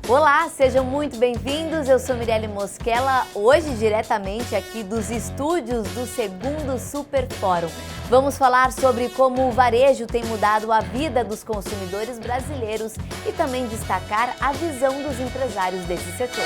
Olá, sejam muito bem-vindos. Eu sou Mirelle Mosquela, hoje diretamente aqui dos estúdios do segundo Super Fórum. Vamos falar sobre como o varejo tem mudado a vida dos consumidores brasileiros e também destacar a visão dos empresários desse setor.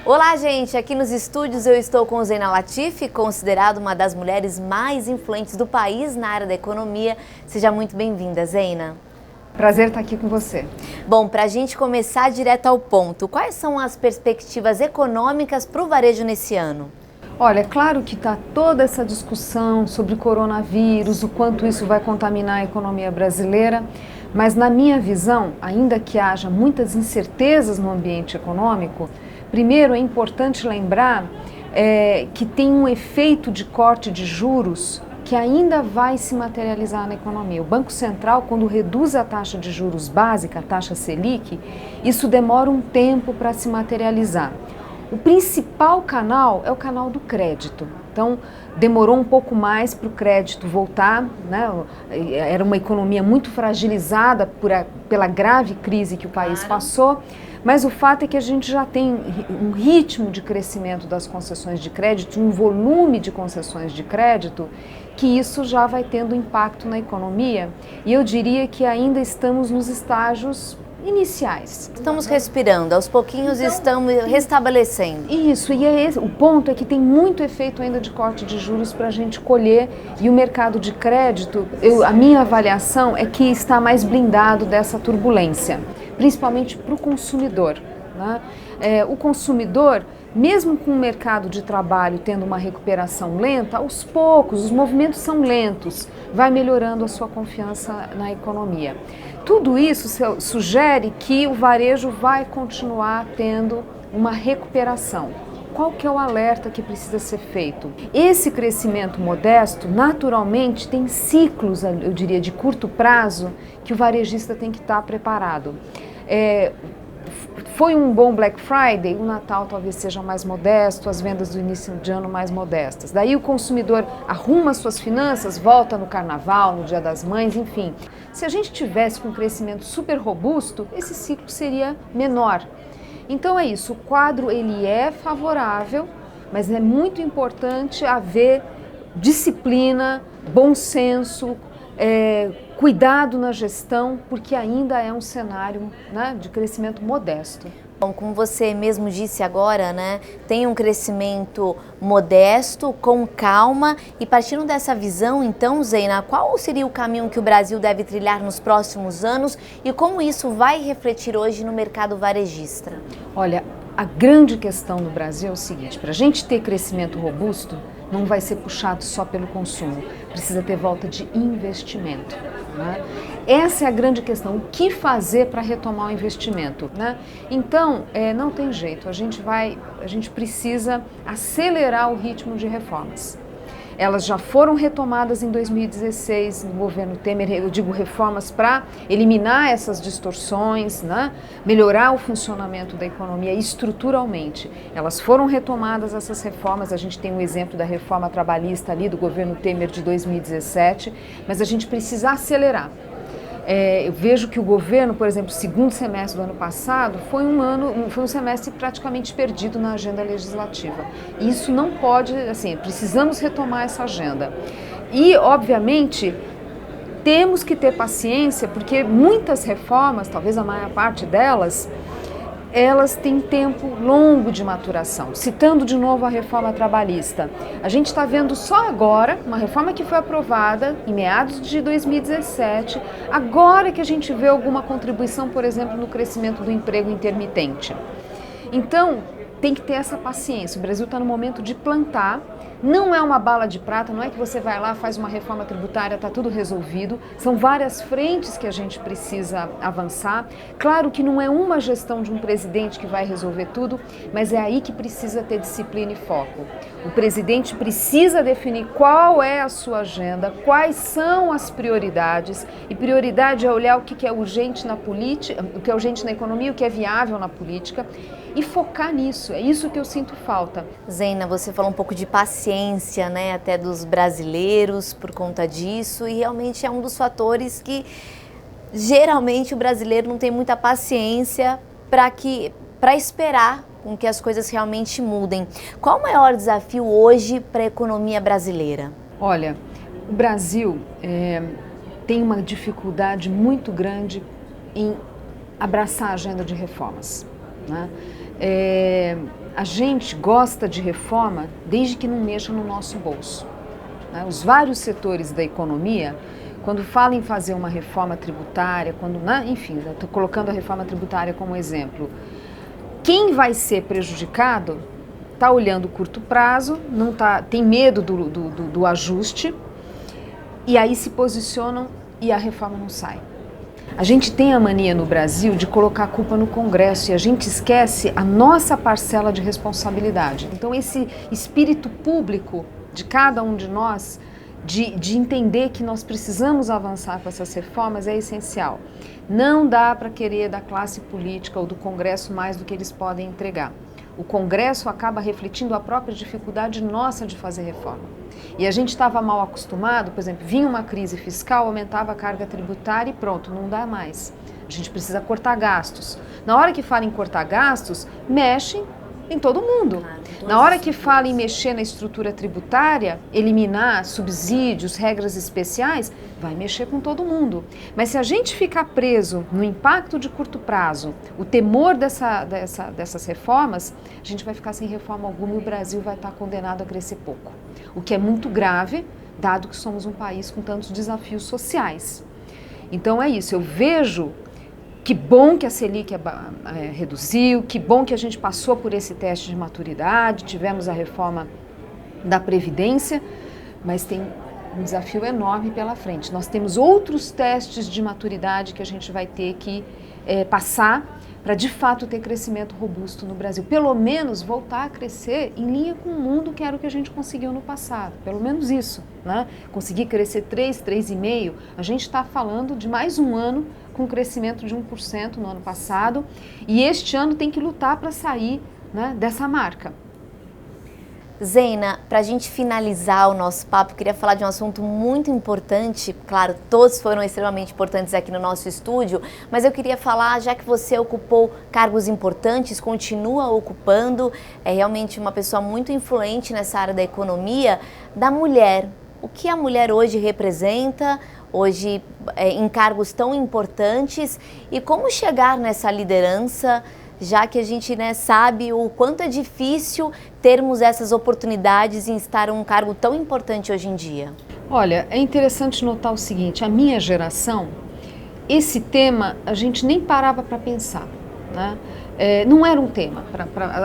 Olá, gente! Aqui nos estúdios eu estou com Zeina Latifi, considerada uma das mulheres mais influentes do país na área da economia. Seja muito bem-vinda, Zeina. Prazer estar aqui com você. Bom, para a gente começar direto ao ponto, quais são as perspectivas econômicas para o varejo nesse ano? Olha, é claro que está toda essa discussão sobre coronavírus, o quanto isso vai contaminar a economia brasileira, mas na minha visão, ainda que haja muitas incertezas no ambiente econômico, primeiro é importante lembrar que tem um efeito de corte de juros que ainda vai se materializar na economia. O Banco Central, quando reduz a taxa de juros básica, a taxa Selic, isso demora um tempo para se materializar. O principal canal é o canal do crédito. Então, demorou um pouco mais para o crédito voltar, né? Era uma economia muito fragilizada pela grave crise que o país passou. Mas o fato é que a gente já tem um ritmo de crescimento das concessões de crédito, um volume de concessões de crédito, que isso já vai tendo impacto na economia. E eu diria que ainda estamos nos estágios iniciais. Estamos respirando, aos pouquinhos estamos restabelecendo. Isso, e o ponto é que tem muito efeito ainda de corte de juros para a gente colher, e o mercado de crédito, a minha avaliação é que está mais blindado dessa turbulência, principalmente para o consumidor, né? O consumidor, mesmo com o mercado de trabalho tendo uma recuperação lenta, aos poucos, os movimentos são lentos, vai melhorando a sua confiança na economia. Tudo isso sugere que o varejo vai continuar tendo uma recuperação. Qual que é o alerta que precisa ser feito? Esse crescimento modesto, naturalmente, tem ciclos, eu diria, de curto prazo, que o varejista tem que estar preparado. Foi um bom Black Friday, o Natal talvez seja mais modesto, as vendas do início de ano mais modestas. Daí o consumidor arruma suas finanças, volta no Carnaval, no Dia das Mães, enfim. Se a gente tivesse com um crescimento super robusto, esse ciclo seria menor. Então é isso, o quadro ele é favorável, mas é muito importante haver disciplina, bom senso, cuidado na gestão, porque ainda é um cenário, né, de crescimento modesto. Bom, como você mesmo disse agora, né, tem um crescimento modesto, com calma, e partindo dessa visão, então, Zeina, qual seria o caminho que o Brasil deve trilhar nos próximos anos e como isso vai refletir hoje no mercado varejista? Olha, a grande questão no Brasil é o seguinte: para a gente ter crescimento robusto, não vai ser puxado só pelo consumo, precisa ter volta de investimento, né? Essa é a grande questão, o que fazer para retomar o investimento, né? Então, não tem jeito, a gente precisa acelerar o ritmo de reformas. Elas já foram retomadas em 2016 no governo Temer, eu digo reformas para eliminar essas distorções, né? Melhorar o funcionamento da economia estruturalmente. Elas foram retomadas, essas reformas, a gente tem um exemplo da reforma trabalhista ali do governo Temer de 2017, mas a gente precisa acelerar. Eu vejo que o governo, por exemplo, o segundo semestre do ano passado, foi um semestre praticamente perdido na agenda legislativa. Isso não pode, assim, precisamos retomar essa agenda. E, obviamente, temos que ter paciência, porque muitas reformas, talvez a maior parte delas, elas têm tempo longo de maturação. Citando de novo a reforma trabalhista, a gente está vendo só agora, uma reforma que foi aprovada em meados de 2017, agora que a gente vê alguma contribuição, por exemplo, no crescimento do emprego intermitente. Então, tem que ter essa paciência. O Brasil está no momento de plantar. Não é uma bala de prata, não é que você vai lá, faz uma reforma tributária, está tudo resolvido. São várias frentes que a gente precisa avançar. Claro que não é uma gestão de um presidente que vai resolver tudo, mas é aí que precisa ter disciplina e foco. O presidente precisa definir qual é a sua agenda, quais são as prioridades, e prioridade é olhar o que é urgente na política, o que é urgente na economia, o que é viável na política, e focar nisso. É isso que eu sinto falta. Zeina, você falou um pouco de paciência, né, até dos brasileiros por conta disso, e realmente é um dos fatores que geralmente o brasileiro não tem muita paciência para esperar com que as coisas realmente mudem. Qual o maior desafio hoje para a economia brasileira? Olha, o Brasil tem uma dificuldade muito grande em abraçar a agenda de reformas, né? A gente gosta de reforma desde que não mexa no nosso bolso, né? Os vários setores da economia, quando falam em fazer uma reforma tributária, enfim, estou colocando a reforma tributária como exemplo, quem vai ser prejudicado está olhando o curto prazo, tem medo do ajuste, e aí se posicionam e a reforma não sai. A gente tem a mania no Brasil de colocar a culpa no Congresso e a gente esquece a nossa parcela de responsabilidade. Então esse espírito público de cada um de nós, de entender que nós precisamos avançar com essas reformas é essencial. Não dá para querer da classe política ou do Congresso mais do que eles podem entregar. O Congresso acaba refletindo a própria dificuldade nossa de fazer reforma. E a gente estava mal acostumado, por exemplo, vinha uma crise fiscal, aumentava a carga tributária e pronto, não dá mais. A gente precisa cortar gastos. Na hora que fala em cortar gastos, mexem em todo mundo. Na hora que fala em mexer na estrutura tributária, eliminar subsídios, regras especiais, vai mexer com todo mundo. Mas se a gente ficar preso no impacto de curto prazo, o temor dessas reformas, a gente vai ficar sem reforma alguma e o Brasil vai estar condenado a crescer pouco. O que é muito grave, dado que somos um país com tantos desafios sociais. Então é isso, eu vejo. Que bom que a Selic reduziu, que bom que a gente passou por esse teste de maturidade, tivemos a reforma da Previdência, mas tem um desafio enorme pela frente. Nós temos outros testes de maturidade que a gente vai ter que passar para de fato ter crescimento robusto no Brasil. Pelo menos voltar a crescer em linha com o mundo, que era o que a gente conseguiu no passado. Pelo menos isso, né? Conseguir crescer 3,5%, a gente está falando de mais um ano com crescimento de 1% no ano passado, e este ano tem que lutar para sair, né, dessa marca. Zeina, para a gente finalizar o nosso papo, queria falar de um assunto muito importante. Claro, todos foram extremamente importantes aqui no nosso estúdio, mas eu queria falar, já que você ocupou cargos importantes, continua ocupando, é realmente uma pessoa muito influente nessa área da economia, da mulher. O que a mulher hoje representa, hoje em cargos tão importantes, e como chegar nessa liderança, já que a gente, né, sabe o quanto é difícil termos essas oportunidades em estar em um cargo tão importante hoje em dia? Olha, é interessante notar o seguinte, a minha geração, esse tema a gente nem parava para pensar, né? Não era um tema,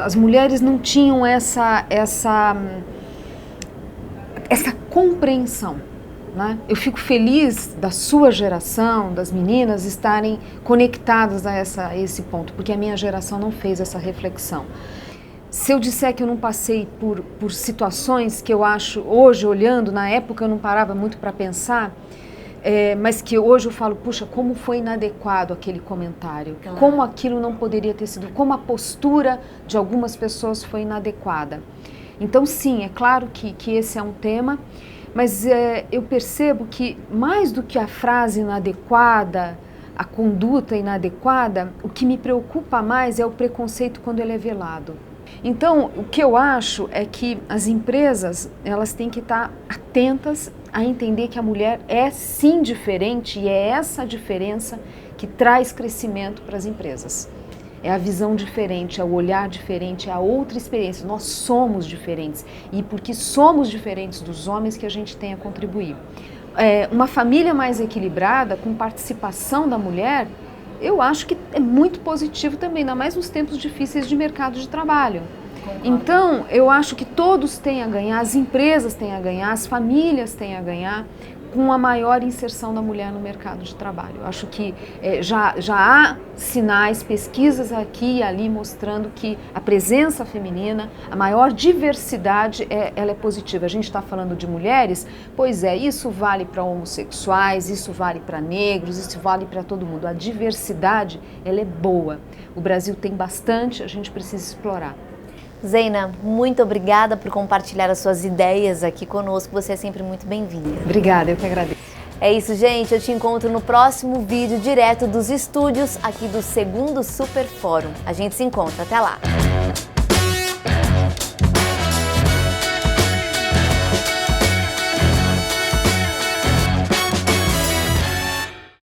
as mulheres não tinham essa compreensão, né? Eu fico feliz da sua geração, das meninas, estarem conectadas a esse ponto, porque a minha geração não fez essa reflexão. Se eu disser que eu não passei por situações que eu acho, hoje olhando, na época eu não parava muito para pensar, mas que hoje eu falo, puxa, como foi inadequado aquele comentário, claro. Como aquilo não poderia ter sido, como a postura de algumas pessoas foi inadequada. Então sim, é claro que esse é um tema, mas eu percebo que mais do que a frase inadequada, a conduta inadequada, o que me preocupa mais é o preconceito quando ele é velado. Então, o que eu acho é que as empresas, elas têm que estar atentas a entender que a mulher é sim diferente e é essa diferença que traz crescimento para as empresas. É a visão diferente, é o olhar diferente, é a outra experiência. Nós somos diferentes e porque somos diferentes dos homens que a gente tem a contribuir. Uma família mais equilibrada, com participação da mulher, eu acho que é muito positivo também, ainda mais nos tempos difíceis de mercado de trabalho. Então, eu acho que todos têm a ganhar, as empresas têm a ganhar, as famílias têm a ganhar com a maior inserção da mulher no mercado de trabalho. Eu acho que já há sinais, pesquisas aqui e ali mostrando que a presença feminina, a maior diversidade, ela é positiva. A gente está falando de mulheres, pois isso vale para homossexuais, isso vale para negros, isso vale para todo mundo. A diversidade, ela é boa. O Brasil tem bastante, a gente precisa explorar. Zeina, muito obrigada por compartilhar as suas ideias aqui conosco. Você é sempre muito bem-vinda. Obrigada, eu que agradeço. É isso, gente. Eu te encontro no próximo vídeo direto dos estúdios aqui do segundo Super Fórum. A gente se encontra. Até lá!